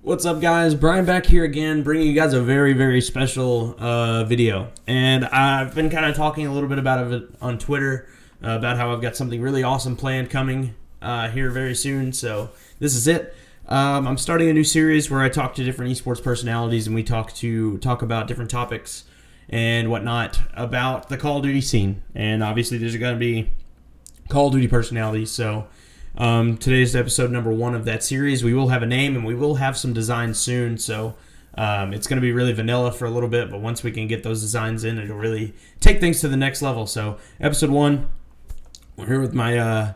What's up, guys? Brian back here again, bringing you guys a very, very special video. And I've been kind of talking a little bit about it on Twitter, about how I've got something really awesome planned coming here very soon. So this is it. I'm starting a new series where I talk to different esports personalities, and we talk about different topics and whatnot about the Call of Duty scene. And obviously, there's going to be Call of Duty personalities. So today's episode number 1 of that series. We will have a name and we will have some designs soon. So it's going to be really vanilla for a little bit, but once we can get those designs in, it'll really take things to the next level. So episode 1, we're here with my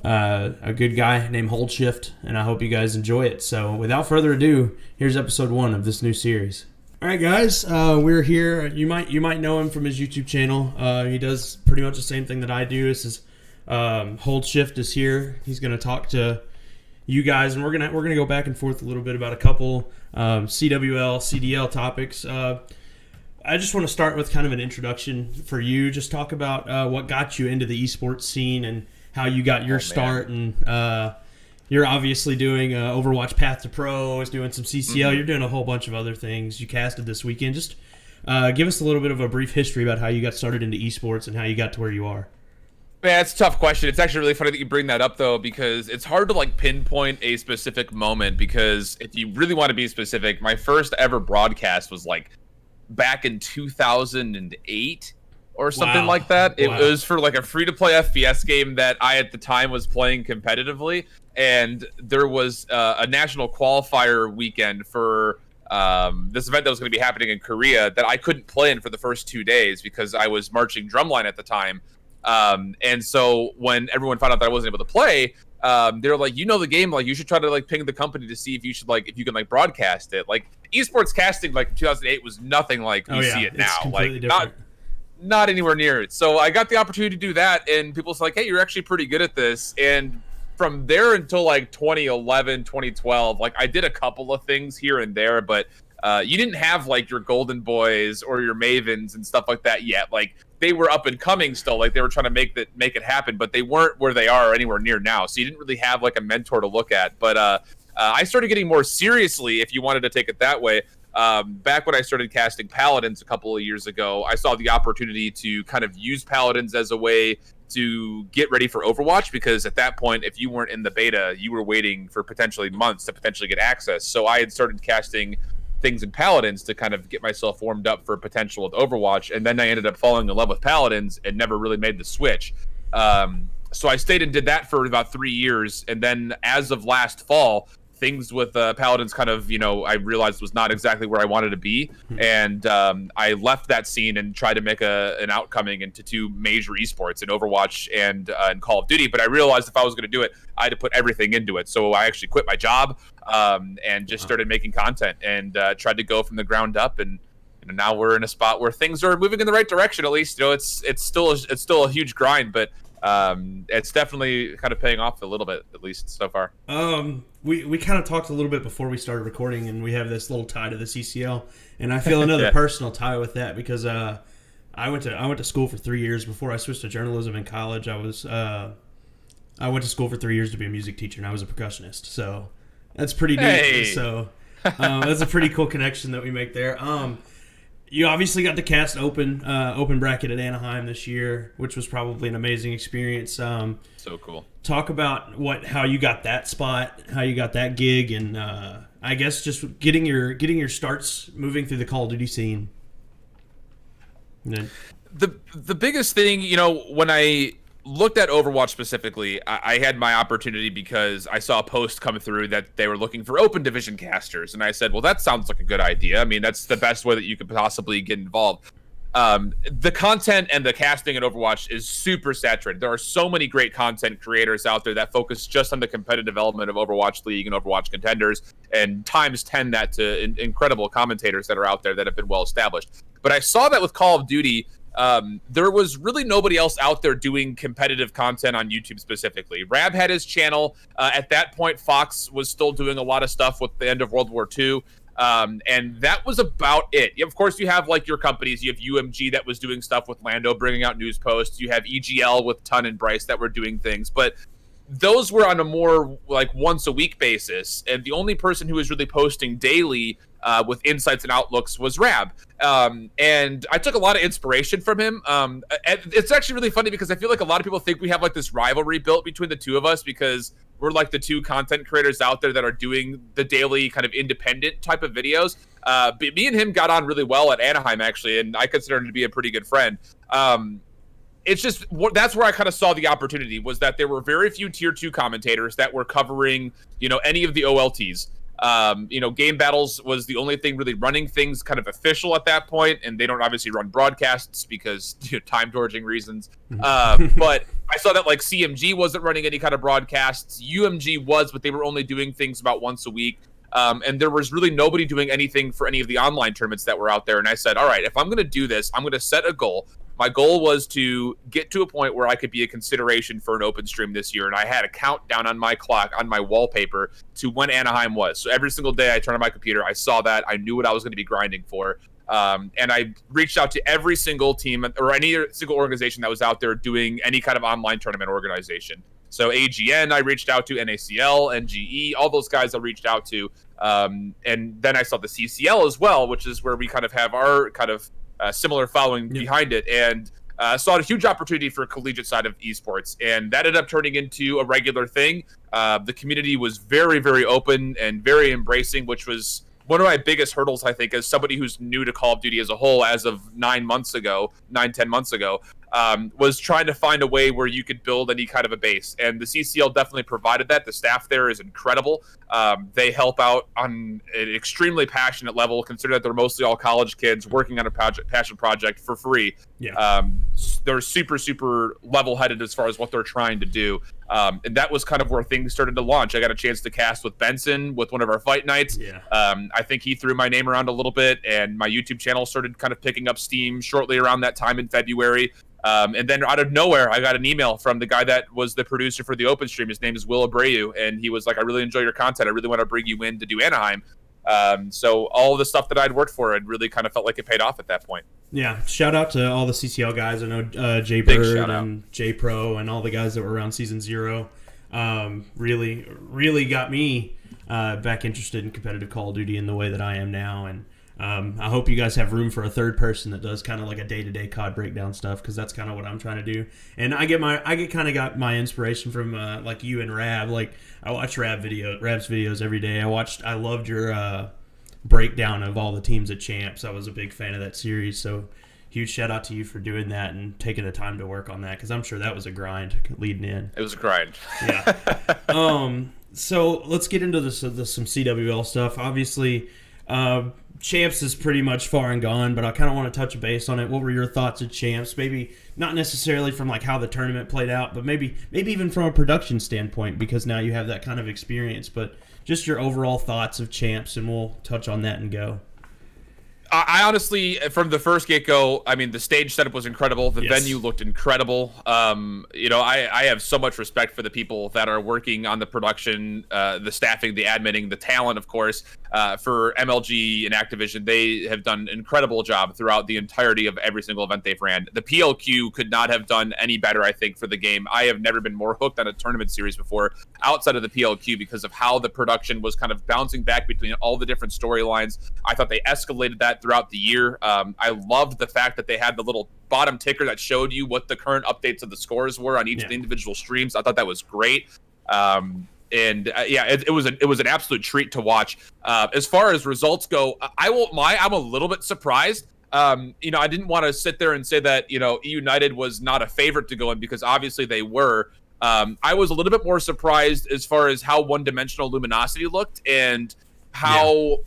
a good guy named IHOLDSHIFT, and I hope you guys enjoy it. So without further ado, here's episode 1 of this new series. All right, guys, we're here. You might know him from his YouTube channel. He does pretty much the same thing that I do. This is IHOLDSHIFT is here. He's going to talk to you guys, and we're gonna go back and forth a little bit about a couple CWL, CDL topics. I just want to start with kind of an introduction for you. Just talk about what got you into the esports scene and how you got your start. And you're obviously doing Overwatch Path to Pro, is doing some CCL. You're doing a whole bunch of other things. You casted this weekend. Just give us a little bit of a brief history about how you got started into esports and how you got to where you are. Man, it's a tough question. It's actually really funny that you bring that up, though, because it's hard to pinpoint a specific moment, because if you really want to be specific, my first ever broadcast was back in 2008 or something like that. It was for a free-to-play FPS game that I at the time was playing competitively, and there was a national qualifier weekend for this event that was going to be happening in Korea that I couldn't play in for the first 2 days because I was marching drumline at the time. And so when everyone found out that I wasn't able to play, they were like, you know the game, you should try to ping the company to see if you should if you can broadcast it. Esports casting in 2008 was nothing like we see it now. Not anywhere near it. So I got the opportunity to do that, and people was like, hey, you're actually pretty good at this. And from there until 2011, 2012, I did a couple of things here and there, but you didn't have your Golden Boys or your Mavens and stuff like that yet. They were up and coming still. They were trying to make it happen, but they weren't where they are anywhere near now. So you didn't really have a mentor to look at. But I started getting more seriously, if you wanted to take it that way. Back when I started casting Paladins a couple of years ago, I saw the opportunity to kind of use Paladins as a way to get ready for Overwatch, because at that point, if you weren't in the beta, you were waiting for potentially months to potentially get access. So I had started casting things in Paladins to kind of get myself warmed up for potential with Overwatch, and then I ended up falling in love with Paladins and never really made the switch. So I stayed and did that for about 3 years, and then as of last fall, things with Paladins kind of, I realized was not exactly where I wanted to be, and I left that scene and tried to make an outcoming into 2 major esports in Overwatch and Call of Duty. But I realized if I was going to do it, I had to put everything into it. So I actually quit my job and just started making content and tried to go from the ground up. And now we're in a spot where things are moving in the right direction. At least, it's still a huge grind, but it's definitely kind of paying off a little bit, at least so far. We kind of talked a little bit before we started recording, and we have this little tie to the CCL, and I feel another personal tie with that, because I went to school for 3 years before I switched to journalism in college. I went to school for 3 years to be a music teacher, and I was a percussionist. So that's pretty neat. Hey. So that's a pretty cool connection that we make there. You obviously got to cast open bracket at Anaheim this year, which was probably an amazing experience. So cool. Talk about how you got that spot, how you got that gig, and I guess just getting your starts moving through the Call of Duty scene. The biggest thing, when I looked at Overwatch specifically, I had my opportunity because I saw a post come through that they were looking for open division casters, and I said, well, that sounds like a good idea. I mean, that's the best way that you could possibly get involved. The content and the casting in Overwatch is super saturated. There are so many great content creators out there that focus just on the competitive element of Overwatch League and Overwatch Contenders, and times 10 that to incredible commentators that are out there that have been well established. But I saw that with Call of Duty, there was really nobody else out there doing competitive content on YouTube specifically. Rab had his channel. At that point, Fox was still doing a lot of stuff with the end of World War II. And that was about it. Of course, you have your companies. You have UMG that was doing stuff with Lando, bringing out news posts. You have EGL with Ton and Bryce that were doing things. But those were on a more like once a week basis, and the only person who was really posting daily with insights and outlooks was Rab. And I took a lot of inspiration from him. It's actually really funny because I feel like a lot of people think we have like this rivalry built between the two of us because we're like the two content creators out there that are doing the daily kind of independent type of videos. But me and him got on really well at Anaheim, actually, and I consider him to be a pretty good friend. It's just that's where I kind of saw the opportunity, was that there were very few tier 2 commentators that were covering, any of the OLTs. Game Battles was the only thing really running things kind of official at that point, and they don't obviously run broadcasts because time dodging reasons. But I saw that like CMG wasn't running any kind of broadcasts. UMG was, but they were only doing things about once a week. And there was really nobody doing anything for any of the online tournaments that were out there. And I said, all right, if I'm going to do this, I'm going to set a goal. My goal was to get to a point where I could be a consideration for an open stream this year. And I had a countdown on my clock, on my wallpaper, to when Anaheim was. So every single day I turned on my computer, I saw that. I knew what I was going to be grinding for. And I reached out to every single team or any single organization that was out there doing any kind of online tournament organization. So AGN I reached out to, NACL, NGE, all those guys I reached out to. And then I saw the CCL as well, which is where we kind of have our kind of similar following behind it, and saw a huge opportunity for a collegiate side of esports, and that ended up turning into a regular thing. The community was very, very open and very embracing, which was one of my biggest hurdles, I think, as somebody who's new to Call of Duty as a whole as of 10 months ago, was trying to find a way where you could build any kind of a base. And the CCL definitely provided that. The staff there is incredible. They help out on an extremely passionate level, consider that they're mostly all college kids working on a passion project for free. They're super, super level-headed as far as what they're trying to do. And that was kind of where things started to launch. I got a chance to cast with Benson with one of our fight nights. I think he threw my name around a little bit, and my YouTube channel started kind of picking up steam shortly around that time in February. And then out of nowhere, I got an email from the guy that was the producer for the open stream. His name is Will Abreu, and he was like, I really enjoy your content. I really want to bring you in to do Anaheim. So all the stuff that I'd worked for, it really kind of felt like it paid off at that point. Yeah, shout out to all the CCL guys. I know Jay Bird and J Pro and all the guys that were around Season 0. Really, really got me back interested in competitive Call of Duty in the way that I am now. And I hope you guys have room for a third person that does kind of like a day-to-day COD breakdown stuff, because that's kind of what I'm trying to do. And I get got my inspiration from like you and Rab. Like I watch Rab's videos every day. I loved your breakdown of all the teams at Champs. I was a big fan of that series. So huge shout out to you for doing that and taking the time to work on that, because I'm sure that was a grind leading in. It was a grind. Yeah. So let's get into some CWL stuff. Obviously, Champs is pretty much far and gone, but I kind of want to touch base on it. What were your thoughts of Champs? Maybe not necessarily from like how the tournament played out, but maybe even from a production standpoint, because now you have that kind of experience. But just your overall thoughts of Champs, and we'll touch on that and go. I honestly, from the first get-go, I mean, the stage setup was incredible. The venue looked incredible. I have so much respect for the people that are working on the production, the staffing, the adminning, the talent, of course, for MLG and Activision. They have done an incredible job throughout the entirety of every single event they've ran. The PLQ could not have done any better, I think, for the game. I have never been more hooked on a tournament series before outside of the PLQ because of how the production was kind of bouncing back between all the different storylines. I thought they escalated that throughout the year. I loved the fact that they had the little bottom ticker that showed you what the current updates of the scores were on each of the individual streams. I thought that was great. It was an absolute treat to watch. As far as results go, I won't lie, I'm a little bit surprised. I didn't want to sit there and say that, United was not a favorite to go in, because obviously they were. I was a little bit more surprised as far as how one-dimensional Luminosity looked and how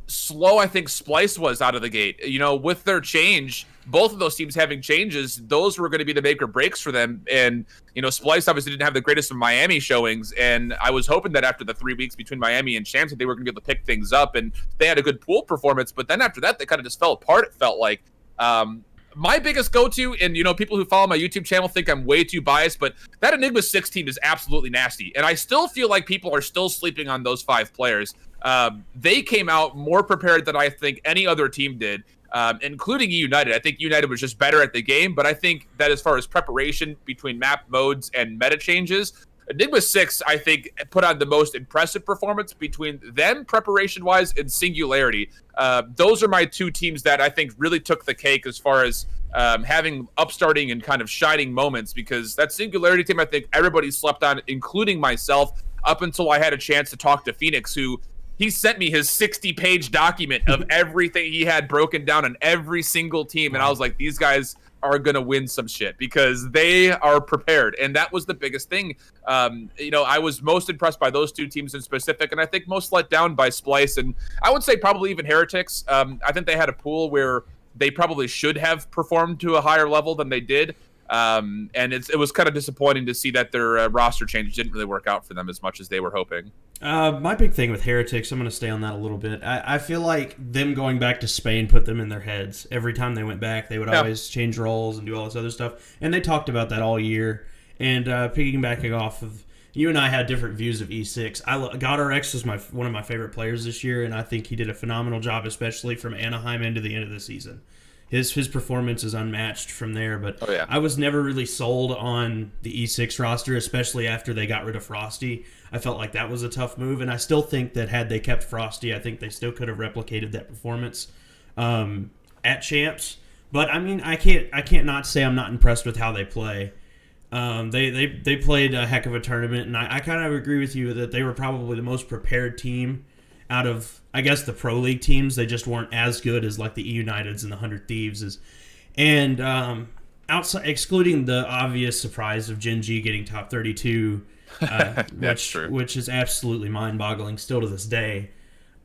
slow I think Splice was out of the gate. With their change, both of those teams having changes, those were going to be the make or breaks for them. And Splice obviously didn't have the greatest of Miami showings, and I was hoping that after the 3 weeks between Miami and Champs that they were going to be able to pick things up, and they had a good pool performance. But then after that, they kind of just fell apart, it felt like. My biggest go-to, and people who follow my YouTube channel think I'm way too biased, but that Enigma 6 team is absolutely nasty, and I still feel like people are still sleeping on those 5 players. They came out more prepared than I think any other team did, including United. I think United was just better at the game, but I think that as far as preparation between map modes and meta changes, Enigma 6, I think, put on the most impressive performance between them, preparation-wise, and Singularity. Those are my two teams that I think really took the cake as far as having upstarting and kind of shining moments, because that Singularity team, I think everybody slept on, including myself, up until I had a chance to talk to Phoenix, who he sent me his 60-page document of everything he had broken down on every single team. And I was like, these guys are going to win some shit because they are prepared. And that was the biggest thing. I was most impressed by those two teams in specific, and I think most let down by Splice. And I would say probably even Heretics. I think they had a pool where they probably should have performed to a higher level than they did. And it was kind of disappointing to see that their roster change didn't really work out for them as much as they were hoping. My big thing with Heretics, I'm going to stay on that a little bit. I feel like them going back to Spain put them in their heads. Every time they went back, they would always change roles and do all this other stuff. And they talked about that all year. And piggybacking off of, you and I had different views of E6. GodRx is one of my favorite players this year, and I think he did a phenomenal job, especially from Anaheim into the end of the season. His performance is unmatched from there, but I was never really sold on the E6 roster, especially after they got rid of Frosty. I felt like that was a tough move, and I still think that had they kept Frosty, I think they still could have replicated that performance at Champs. But I mean, I can't not say I'm not impressed with how they play. They played a heck of a tournament, and I kind of agree with you that they were probably the most prepared team out of, I guess, the Pro League teams. They just weren't as good as like the E-Uniteds and the 100 Thieves. And outside, excluding the obvious surprise of Gen G getting top 32, which is absolutely mind-boggling still to this day,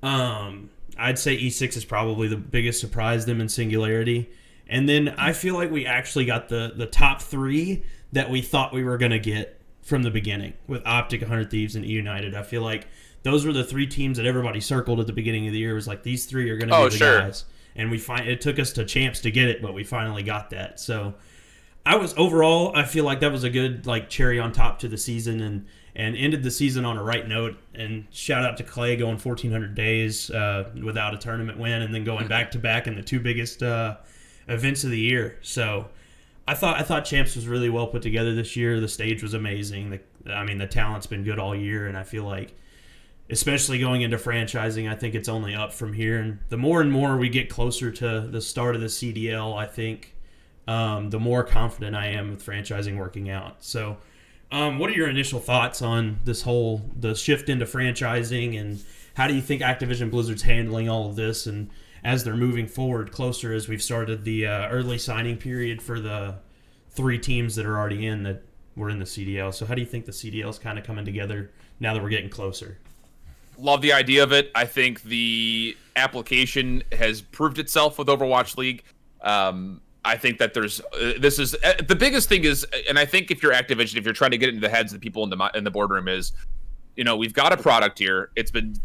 I'd say E6 is probably the biggest surprise, them in Singularity. And then I feel like we actually got the top three that we thought we were going to get from the beginning with Optic, 100 Thieves, and E-United. I feel like those were the three teams that everybody circled at the beginning of the year. It was like, these three are going to be the guys. And it took us to Champs to get it, but we finally got that. So I feel like that was a good like cherry on top to the season, and ended the season on a right note. And shout out to Clay going 1,400 days without a tournament win, and then going back to back in the two biggest events of the year. So I thought Champs was really well put together this year. The stage was amazing. The talent's been good all year, and I feel like, especially going into franchising, I think it's only up from here. And the more and more we get closer to the start of the CDL, I think the more confident I am with franchising working out. So what are your initial thoughts on the shift into franchising, and how do you think Activision Blizzard's handling all of this, and as they're moving forward closer, as we've started the early signing period for the three teams that are already in that were in the CDL? So how do you think the CDL is kind of coming together now that we're getting closer? Love the idea of it. I think the application has proved itself with Overwatch League. I think that the biggest thing is, and I think if you're Activision, if you're trying to get into the heads of the people in the boardroom, is, we've got a product here. It's been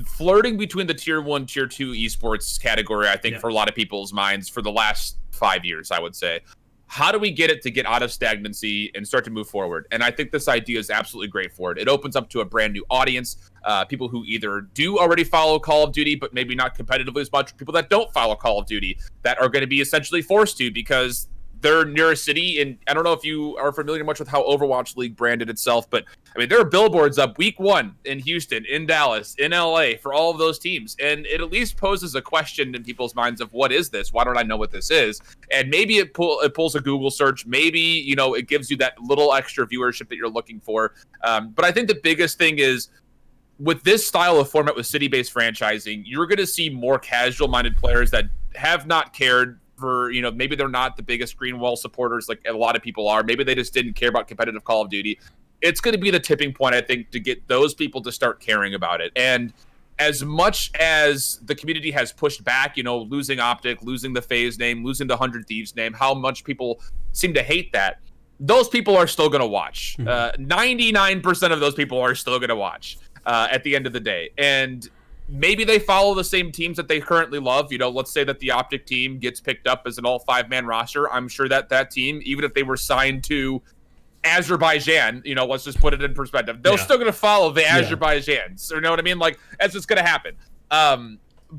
flirting between the tier 1, tier 2 esports category, I think, for a lot of people's minds for the last 5 years, I would say. How do we get it to get out of stagnancy and start to move forward? And I think this idea is absolutely great for it. It opens up to a brand new audience, people who either do already follow Call of Duty, but maybe not competitively as much, people that don't follow Call of Duty, that are going to be essentially forced to because they're near a city. And I don't know if you are familiar much with how Overwatch League branded itself, but there are billboards up week 1 in Houston, in Dallas, in LA for all of those teams. And it at least poses a question in people's minds of, what is this? Why don't I know what this is? And maybe it pulls a Google search. Maybe, it gives you that little extra viewership that you're looking for. But I think the biggest thing is, with this style of format with city-based franchising, you're going to see more casual-minded players that have not cared for, maybe they're not the biggest Greenwall supporters like a lot of people are. Maybe they just didn't care about competitive Call of Duty. It's going to be the tipping point, I think, to get those people to start caring about it. And as much as the community has pushed back, losing Optic, losing the FaZe name, losing the 100 Thieves name, how much people seem to hate that, those people are still going to watch. 99% of those people are still going to watch at the end of the day. And maybe they follow the same teams that they currently love. Let's say that the Optic team gets picked up as an all 5-man roster. I'm sure that team, even if they were signed to Azerbaijan, let's just put it in perspective, they're still going to follow the Azerbaijans. You know what I mean? Like, that's just going to happen.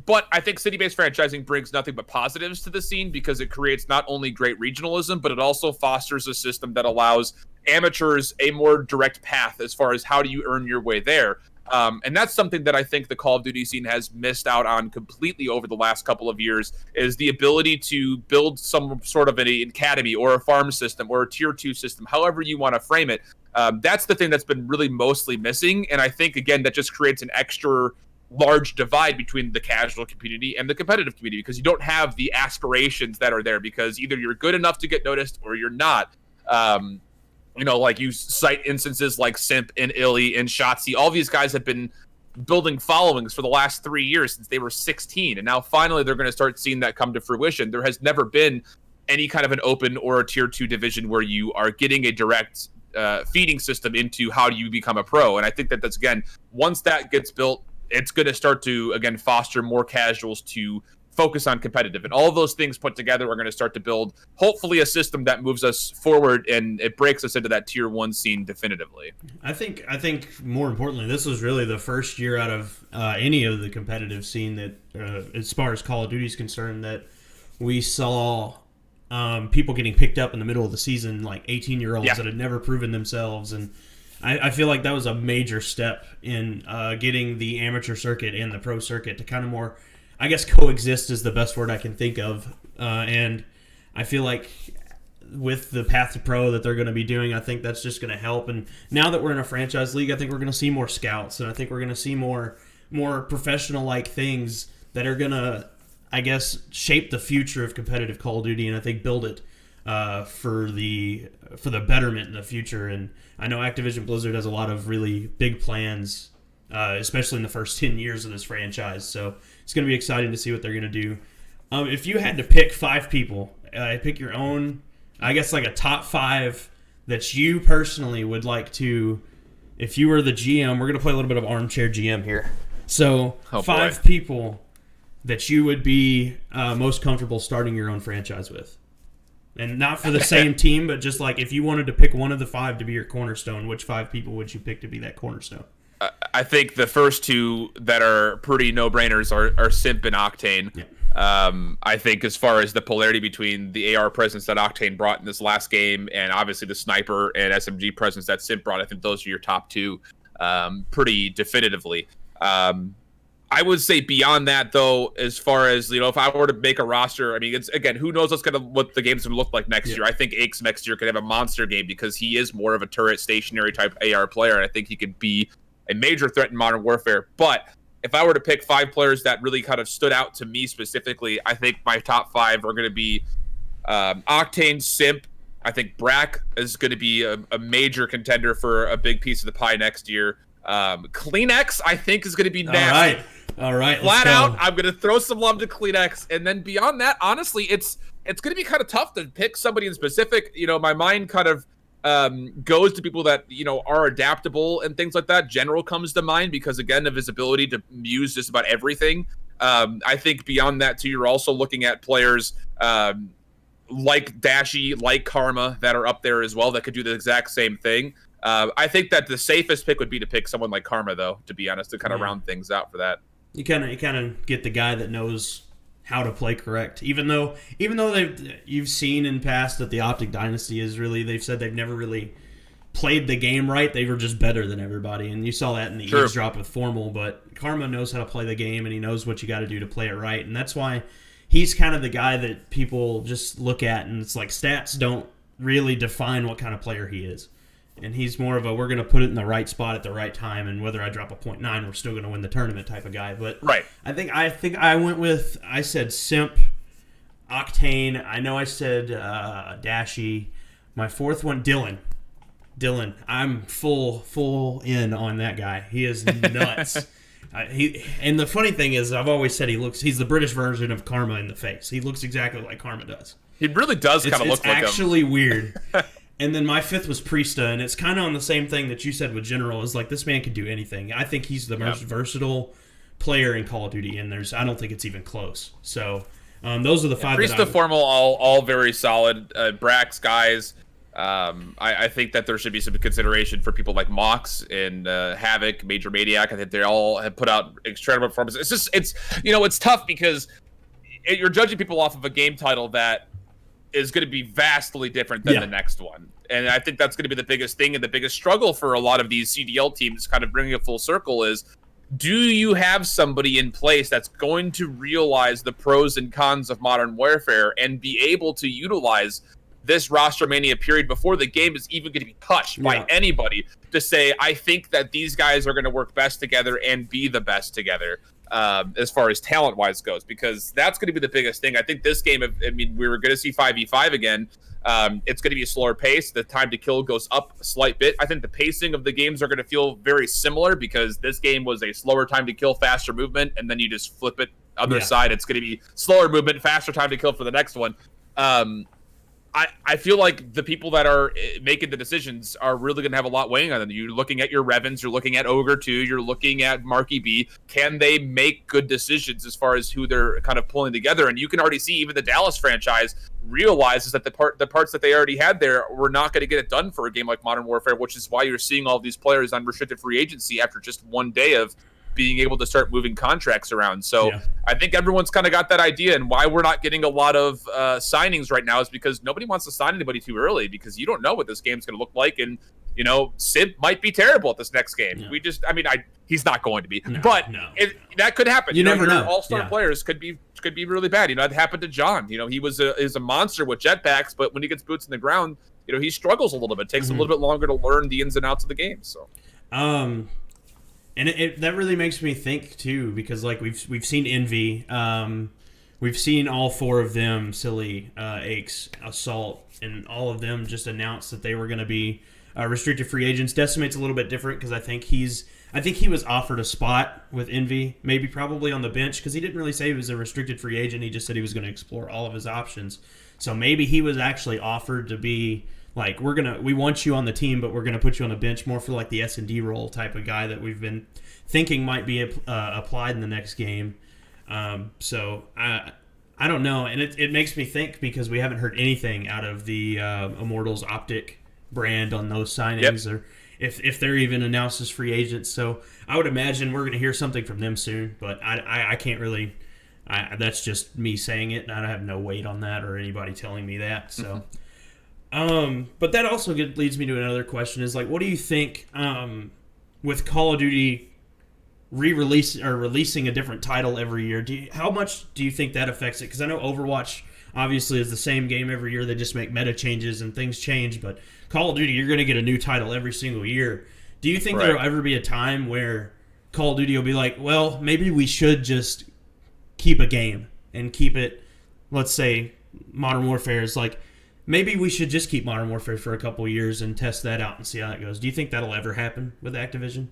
But I think city-based franchising brings nothing but positives to the scene, because it creates not only great regionalism, but it also fosters a system that allows amateurs a more direct path as far as how do you earn your way there. And that's something that I think the Call of Duty scene has missed out on completely over the last couple of years, is the ability to build some sort of an academy or a farm system or a tier 2 system, however you want to frame it. That's the thing that's been really mostly missing. And I think, again, that just creates an extra large divide between the casual community and the competitive community, because you don't have the aspirations that are there, because either you're good enough to get noticed or you're not. Like you cite instances like Simp and Illy and Shotzi. All these guys have been building followings for the last 3 years since they were 16. And now finally they're going to start seeing that come to fruition. There has never been any kind of an open or a tier 2 division where you are getting a direct feeding system into how do you become a pro. And I think that that's, again, once that gets built, it's going to start to, again, foster more casuals to focus on competitive, and all of those things put together are going to start to build hopefully a system that moves us forward and it breaks us into that tier 1 scene definitively. I think more importantly, this was really the first year out of any of the competitive scene that as far as Call of Duty is concerned, that we saw people getting picked up in the middle of the season, like 18-year-olds that had never proven themselves. And I feel like that was a major step in getting the amateur circuit and the pro circuit to kind of more, I guess, coexist is the best word I can think of. And I feel like with the path to pro that they're going to be doing, I think that's just going to help. And now that we're in a franchise league, I think we're going to see more scouts, and I think we're going to see more professional-like things that are going to, I guess, shape the future of competitive Call of Duty, and I think build it for the betterment in the future. And I know Activision Blizzard has a lot of really big plans, especially in the first 10 years of this franchise. So it's going to be exciting to see what they're going to do. If you had to pick 5 people, pick your own, I guess, like a top 5 that you personally would like to, if you were the GM, we're going to play a little bit of armchair GM here. So 5 people that you would be most comfortable starting your own franchise with. And not for the same team, but just like if you wanted to pick one of the 5 to be your cornerstone, which 5 people would you pick to be that cornerstone? I think the first 2 that are pretty no-brainers are Simp and Octane. Yeah. I think as far as the polarity between the AR presence that Octane brought in this last game and obviously the sniper and SMG presence that Simp brought, I think those are your top 2 pretty definitively. I would say beyond that, though, as far as, if I were to make a roster, I mean, it's, again, who knows what the game's going to look like next year. I think Aches next year could have a monster game because he is more of a turret stationary type AR player, and I think he could be a major threat in Modern Warfare. But if I were to pick 5 players that really kind of stood out to me specifically, I think my top 5 are going to be Octane, Simp. I think Brack is going to be a major contender for a big piece of the pie next year. Kleenex, I think, is going to be nasty. All right. Flat out, I'm going to throw some love to Kleenex. And then beyond that, honestly, it's going to be kind of tough to pick somebody in specific. My mind kind of goes to people that, are adaptable and things like that. General comes to mind because, again, of his ability to use just about everything. I think beyond that, too, you're also looking at players like Dashy, like Karma, that are up there as well that could do the exact same thing. I think that the safest pick would be to pick someone like Karma, though, to be honest, to kind of round things out for that. You kind of get the guy that knows how to play correct. Even though you've seen in past that the Optic Dynasty is really, they've said they've never really played the game right. They were just better than everybody, and you saw that in the eavesdrop with Formal. But Karma knows how to play the game, and he knows what you got to do to play it right, and that's why he's kind of the guy that people just look at, and it's like stats don't really define what kind of player he is. And he's more of a, we're going to put it in the right spot at the right time, and whether I drop a .9, we're still going to win the tournament type of guy. But right. I think I said Simp, Octane. I know I said Dashy. My 4th one, Dylan. I'm full in on that guy. He is nuts. And the funny thing is, I've always said he's the British version of Karma in the face. He looks exactly like Karma does. He really does kind of look like him. It's actually weird. And then my 5th was Priesta, and it's kind of on the same thing that you said with General, is like this man can do anything. I think he's the most versatile player in Call of Duty, and I don't think it's even close. So those are the 5 Priesta, Formal, all very solid. Brax guys. I think that there should be some consideration for people like Mox and Havoc, Major Maniac. I think they all have put out incredible performances. It's tough because you're judging people off of a game title that is going to be vastly different than the next one. And I think that's going to be the biggest thing and the biggest struggle for a lot of these CDL teams, kind of bringing it full circle, is do you have somebody in place that's going to realize the pros and cons of Modern Warfare and be able to utilize this roster mania period before the game is even going to be touched by anybody to say, I think that these guys are going to work best together and be the best together as far as talent-wise goes, because that's going to be the biggest thing. I think this game, I mean, we were going to see 5v5 again. It's going to be a slower pace. The time to kill goes up a slight bit. I think the pacing of the games are going to feel very similar because this game was a slower time to kill, faster movement, and then you just flip it other side. It's going to be slower movement, faster time to kill for the next one. I feel like the people that are making the decisions are really going to have a lot weighing on them. You're looking at your Revens, you're looking at Ogre 2, you're looking at Marky B. Can they make good decisions as far as who they're kind of pulling together? And you can already see even the Dallas franchise realizes that the parts that they already had there were not going to get it done for a game like Modern Warfare, which is why you're seeing all these players on restricted free agency after just one day of being able to start moving contracts around. So I think everyone's kind of got that idea, and why we're not getting a lot of signings right now is because nobody wants to sign anybody too early, because you don't know what this game's going to look like. And, you know, Sid might be terrible at this next game. He's not going to be, but that could happen. You never know. All-star players could be really bad. You know, it happened to John. You know, he was a monster with jetpacks, but when he gets boots in the ground, you know, he struggles a little bit. It takes a little bit longer to learn the ins and outs of the game. So, and that really makes me think too, because like we've seen Envy, we've seen all four of them, Silly, Aches, Assault, and all of them just announced that they were going to be restricted free agents. Decimate's a little bit different because I think he was offered a spot with Envy, maybe probably on the bench, because he didn't really say he was a restricted free agent. He just said he was going to explore all of his options. So maybe he was actually offered to be like, we want you on the team, but we're going to put you on the bench more for like the S&D role type of guy that we've been thinking might be applied in the next game. So I don't know. And it makes me think, because we haven't heard anything out of the Immortals Optic brand on those signings, or if they're even announced as free agents. So I would imagine we're going to hear something from them soon, but I can't really, that's just me saying it, and I have no weight on that or anybody telling me that. So, but that also leads me to another question, is like, what do you think, with Call of Duty releasing a different title every year, how much do you think that affects it? Because I know Overwatch obviously is the same game every year. They just make meta changes and things change, but Call of Duty, you're going to get a new title every single year. Do you think there'll ever be a time where Call of Duty will be like, well, maybe we should just keep a game and keep it, let's say Modern Warfare is like, maybe we should just keep Modern Warfare for a couple years and test that out and see how that goes. Do you think that'll ever happen with Activision?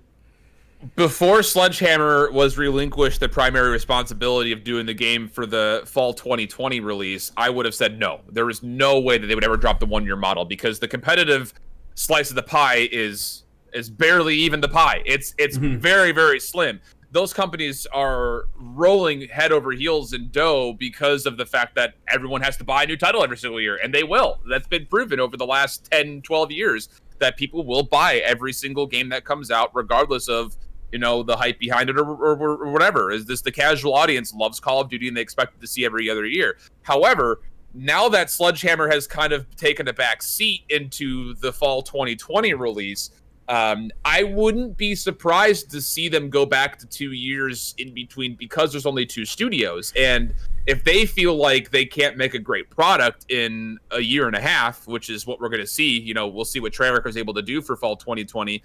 Before Sledgehammer was relinquished the primary responsibility of doing the game for the fall 2020 release, I would have said no. There was no way that they would ever drop the one-year model, because the competitive slice of the pie is barely even the pie. It's very, very slim. Those companies are rolling head over heels in dough because of the fact that everyone has to buy a new title every single year, and they will. That's been proven over the last 10, 12 years that people will buy every single game that comes out, regardless of, you know, the hype behind it or whatever. Is this the casual audience loves Call of Duty and they expect to see every other year? However, now that Sledgehammer has kind of taken a back seat into the fall 2020 release, I wouldn't be surprised to see them go back to 2 years in between, because there's only two studios. And if they feel like they can't make a great product in a year and a half, which is what we're going to see, you know, we'll see what Treyarch is able to do for fall 2020.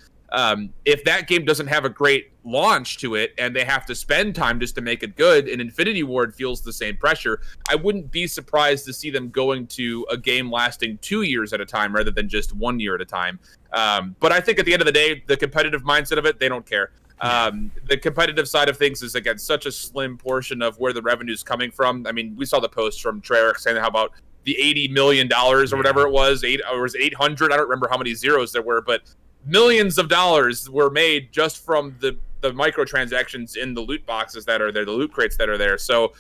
If that game doesn't have a great launch to it and they have to spend time just to make it good, and Infinity Ward feels the same pressure, I wouldn't be surprised to see them going to a game lasting 2 years at a time rather than just 1 year at a time. But I think at the end of the day, the competitive mindset of it, they don't care. The competitive side of things is, again, such a slim portion of where the revenue is coming from. I mean, we saw the post from Treyarch saying how about the $80 million or whatever it was, or was 800? I don't remember how many zeros there were, but millions of dollars were made just from the microtransactions in the loot boxes that are there, the loot crates that are there. So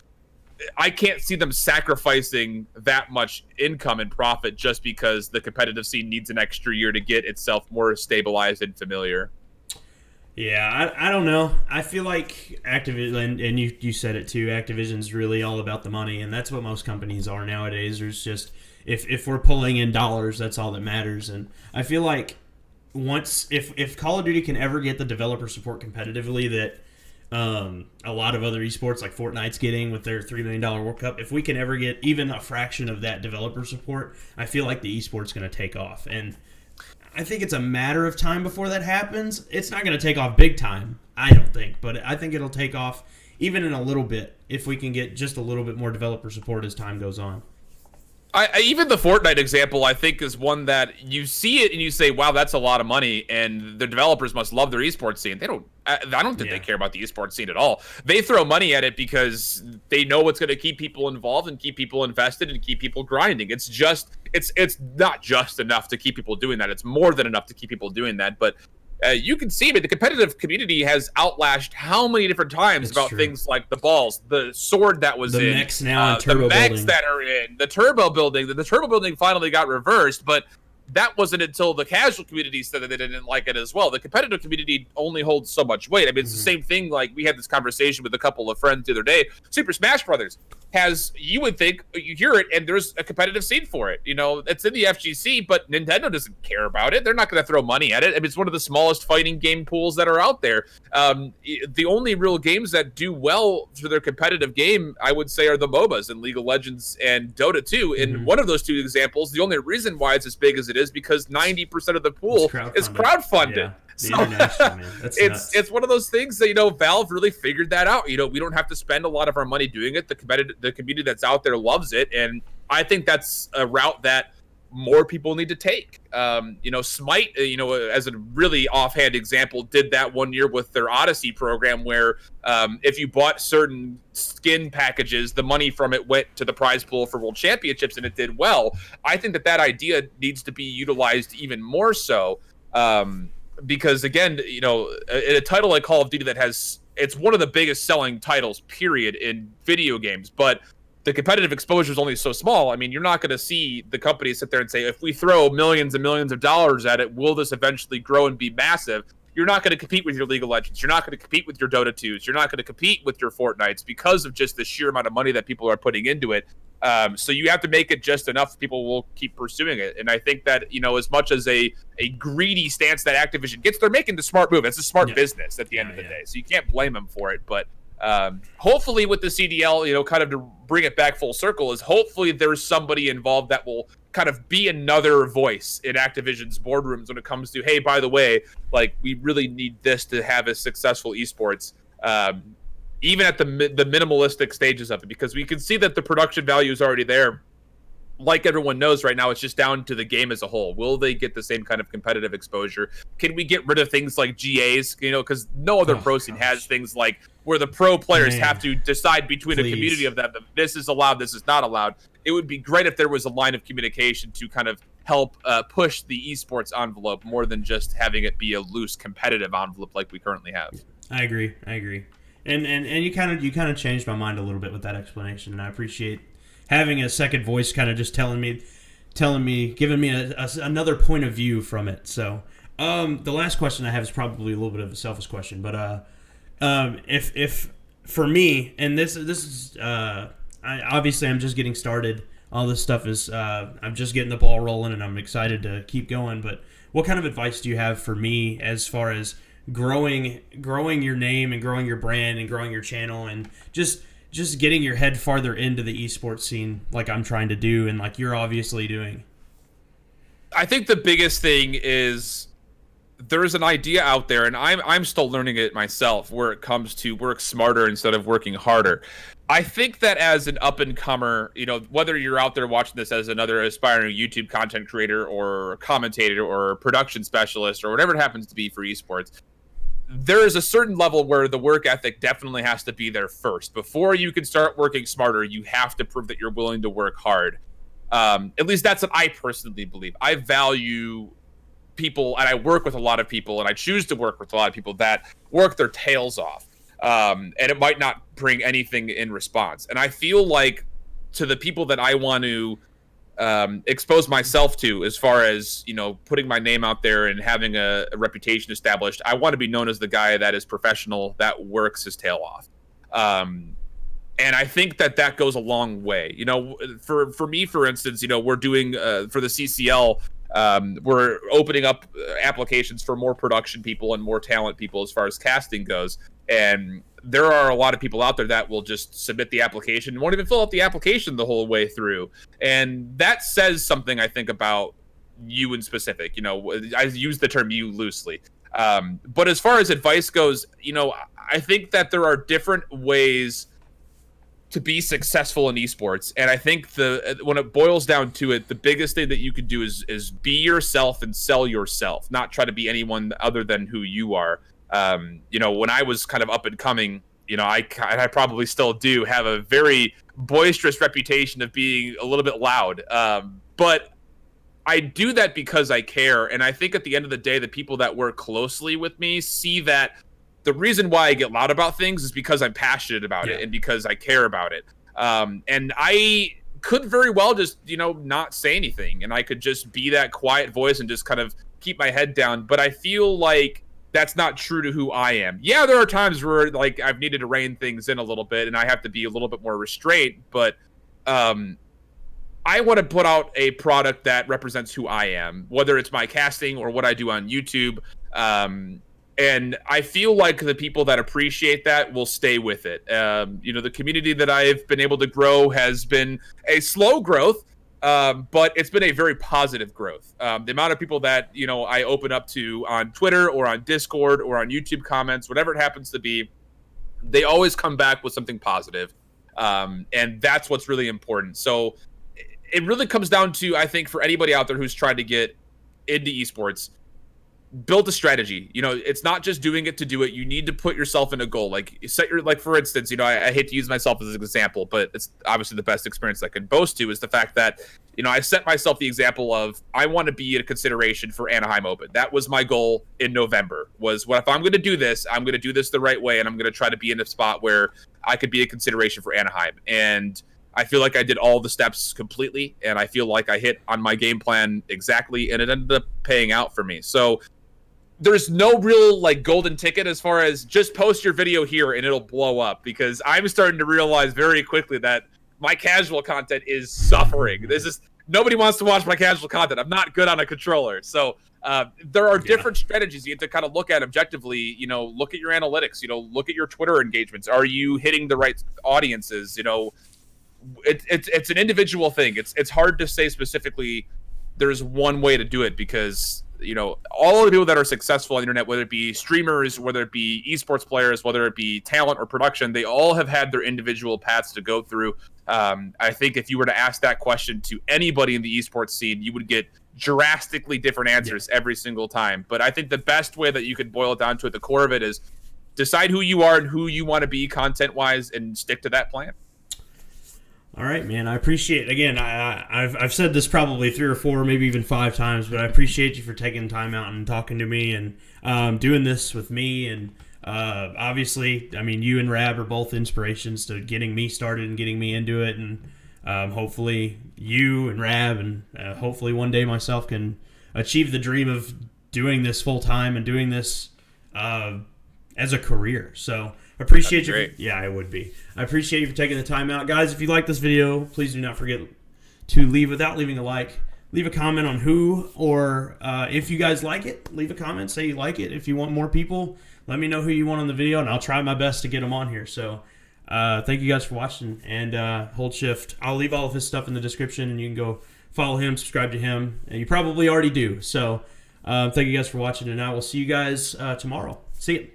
I can't see them sacrificing that much income and profit just because the competitive scene needs an extra year to get itself more stabilized and familiar. Yeah, I don't know. I feel like Activision, and you said it too, Activision's really all about the money, and that's what most companies are nowadays. There's just, if we're pulling in dollars, that's all that matters. And I feel like once if Call of Duty can ever get the developer support competitively that a lot of other esports like Fortnite's getting with their $3 million World Cup, if we can ever get even a fraction of that developer support, I feel like the esports going to take off. And I think it's a matter of time before that happens. It's not going to take off big time, I don't think, but I think it'll take off even in a little bit if we can get just a little bit more developer support as time goes on. Even the Fortnite example, I think, is one that you see it and you say, "Wow, that's a lot of money," and the developers must love their esports scene. They don't. I don't think they care about the esports scene at all. They throw money at it because they know it's going to keep people involved and keep people invested and keep people grinding. It's not just enough to keep people doing that. It's more than enough to keep people doing that. But you can see, the competitive community has outlashed how many different times about things like the balls, the sword that was the in, mechs now, and turbo the mechs building. that are in, the turbo building. The turbo building finally got reversed, but that wasn't until the casual community said that they didn't like it as well. The competitive community only holds so much weight. I mean, it's the same thing. Like, we had this conversation with a couple of friends the other day. Super Smash Brothers has, you would think, you hear it, and there's a competitive scene for it. You know, it's in the FGC, but Nintendo doesn't care about it. They're not going to throw money at it. I mean, it's one of the smallest fighting game pools that are out there. The only real games that do well for their competitive game, I would say, are the MOBAs in League of Legends and Dota 2. And one of those two examples, the only reason why it's as big as it is because 90% of the pool is crowdfunded. Yeah. So, it's one of those things that, you know, Valve really figured that out. You know, we don't have to spend a lot of our money doing it. The community that's out there loves it, and I think that's a route that more people need to take. You know, Smite, you know, as a really offhand example, did that one year with their Odyssey program where if you bought certain skin packages, the money from it went to the prize pool for World Championships, and it did well. I think that idea needs to be utilized even more so. Because again, you know, in a title like Call of Duty it's one of the biggest selling titles, period, in video games, but the competitive exposure is only so small. I mean, you're not going to see the companies sit there and say, if we throw millions and millions of dollars at it, will this eventually grow and be massive? You're not going to compete with your League of Legends. You're not going to compete with your Dota 2s. You're not going to compete with your Fortnites because of just the sheer amount of money that people are putting into it. So you have to make it just enough people will keep pursuing it. And I think that, you know, as much as a greedy stance that Activision gets, they're making the smart move. It's a smart business at the end of the day. So you can't blame them for it. But hopefully with the CDL, you know, kind of to bring it back full circle, is hopefully there's somebody involved that will kind of be another voice in Activision's boardrooms when it comes to, hey, by the way, like, we really need this to have a successful esports. Even at the minimalistic stages of it, because we can see that the production value is already there. Like everyone knows right now, it's just down to the game as a whole. Will they get the same kind of competitive exposure? Can we get rid of things like GAs? You know, because no other pro scene has things like where the pro players have to decide between a community of them. This is allowed, this is not allowed. It would be great if there was a line of communication to kind of help push the esports envelope more than just having it be a loose competitive envelope like we currently have. I agree. And you kind of changed my mind a little bit with that explanation, and I appreciate having a second voice kind of just telling me, giving me another point of view from it. So, the last question I have is probably a little bit of a selfish question, but if for me, and this is obviously I'm just getting started. All this stuff is I'm just getting the ball rolling, and I'm excited to keep going. But what kind of advice do you have for me as far as growing your name and growing your brand and growing your channel and just getting your head farther into the esports scene like I'm trying to do and like you're obviously doing? I think the biggest thing is there's an idea out there, and I'm still learning it myself, where it comes to work smarter instead of working harder. I think that as an up-and-comer, you know, whether you're out there watching this as another aspiring YouTube content creator or commentator or production specialist or whatever it happens to be for esports, there is a certain level where the work ethic definitely has to be there first. Before you can start working smarter, you have to prove that you're willing to work hard. At least that's what I personally believe. I value people, and I work with a lot of people, and I choose to work with a lot of people that work their tails off. And it might not bring anything in response. And I feel like to the people that I want to expose myself to, as far as, you know, putting my name out there and having a reputation established, I want to be known as the guy that is professional, that works his tail off. And I think that goes a long way. For me, for instance, we're doing for the CCL, we're opening up applications for more production people and more talent people as far as casting goes. And there are a lot of people out there that will just submit the application and won't even fill out the application the whole way through. And that says something, I think, about you in specific. I use the term you loosely. But as far as advice goes, I think that there are different ways to be successful in esports. And I think when it boils down to it, the biggest thing that you could do is be yourself and sell yourself, not try to be anyone other than who you are. When I was kind of up and coming, I probably still do have a very boisterous reputation of being a little bit loud. But I do that because I care. And I think at the end of the day, the people that work closely with me see that the reason why I get loud about things is because I'm passionate about it and because I care about it. And I could very well just, not say anything. And I could just be that quiet voice and just kind of keep my head down. But I feel like that's not true to who I am. Yeah, there are times where I've needed to rein things in a little bit and I have to be a little bit more restrained. But I want to put out a product that represents who I am, whether it's my casting or what I do on YouTube. And I feel like the people that appreciate that will stay with it. The community that I've been able to grow has been a slow growth, but it's been a very positive growth. The amount of people that, I open up to on Twitter or on Discord or on YouTube comments, whatever it happens to be, they always come back with something positive. And that's what's really important. So it really comes down to, I think, for anybody out there who's trying to get into esports, build a strategy. It's not just doing it to do it. You need to put yourself in a goal. For instance, I hate to use myself as an example, but it's obviously the best experience I can boast to is the fact that, I set myself the example of I want to be a consideration for Anaheim Open. That was my goal in November, was if I'm going to do this, I'm going to do this the right way. And I'm going to try to be in a spot where I could be a consideration for Anaheim. And I feel like I did all the steps completely. And I feel like I hit on my game plan exactly. And it ended up paying out for me. So there's no real golden ticket as far as just post your video here and it'll blow up, because I'm starting to realize very quickly that my casual content is suffering. Nobody wants to watch my casual content. I'm not good on a controller. So there are different strategies you have to kind of look at objectively. Look at your analytics, look at your Twitter engagements. Are you hitting the right audiences? It's an individual thing. It's hard to say specifically there's one way to do it, because all of the people that are successful on the internet, whether it be streamers, whether it be esports players, whether it be talent or production, they all have had their individual paths to go through. I think if you were to ask that question to anybody in the esports scene, you would get drastically different answers every single time. But I think the best way that you could boil it down to at the core of it is decide who you are and who you want to be content-wise and stick to that plan. All right, man. I appreciate it. Again, I've said this probably 3 or 4, maybe even 5 times, but I appreciate you for taking time out and talking to me and doing this with me. And obviously, I mean, you and Rab are both inspirations to getting me started and getting me into it. And hopefully you and Rab and hopefully one day myself can achieve the dream of doing this full time and doing this as a career. So appreciate you. Yeah, I would be. I appreciate you for taking the time out. Guys, if you like this video, please do not forget to without leaving a like, leave a comment on who, or if you guys like it, leave a comment, say you like it. If you want more people, let me know who you want on the video, and I'll try my best to get them on here. So thank you guys for watching, and Hold Shift. I'll leave all of his stuff in the description, and you can go follow him, subscribe to him. And you probably already do. So thank you guys for watching, and I will see you guys tomorrow. See you.